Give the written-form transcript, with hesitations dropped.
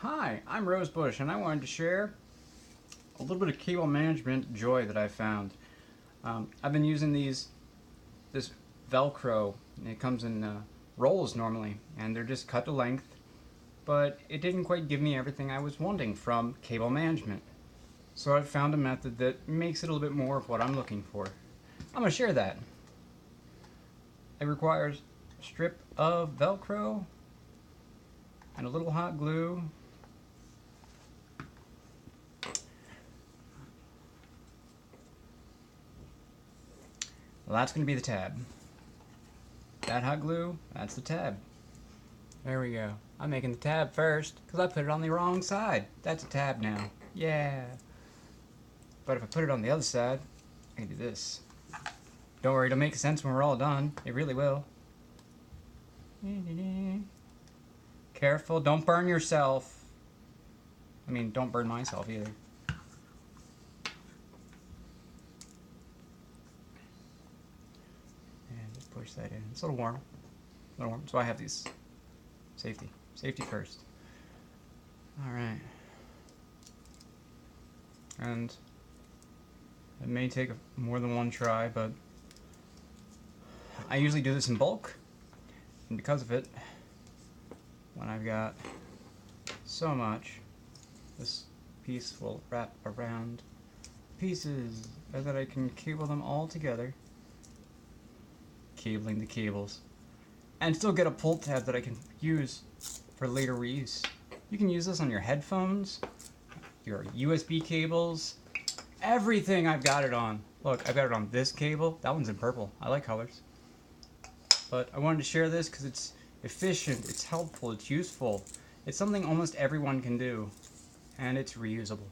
Hi, I'm Rosebush, and I wanted to share a little bit of cable management joy that I found. I've been using this Velcro, and it comes in rolls normally, and they're just cut to length, but it didn't quite give me everything I was wanting from cable management. So I found a method that makes it a little bit more of what I'm looking for. I'm going to share that. It requires a strip of Velcro and a little hot glue. Well, that's going to be the tab. That hot glue, that's the tab. There we go. I'm making the tab first because I put it on the wrong side. That's a tab now. Yeah. But if I put it on the other side, I can do this. Don't worry, it'll make sense when we're all done. It really will. Careful, don't burn yourself. I mean, don't burn myself either. And just push that in. It's a little warm. A little warm. So I have these. Safety. Safety first. Alright. And it may take more than one try, but I usually do this in bulk. And because of it, when I've got so much, this piece will wrap around pieces so that I can cable them all together. Cabling the cables. And still get a pull tab that I can use for later reuse. You can use this on your headphones, your USB cables, everything I've got it on. Look, I've got it on this cable. That one's in purple. I like colors. But I wanted to share this because it's efficient, it's helpful, it's useful. It's something almost everyone can do, and it's reusable.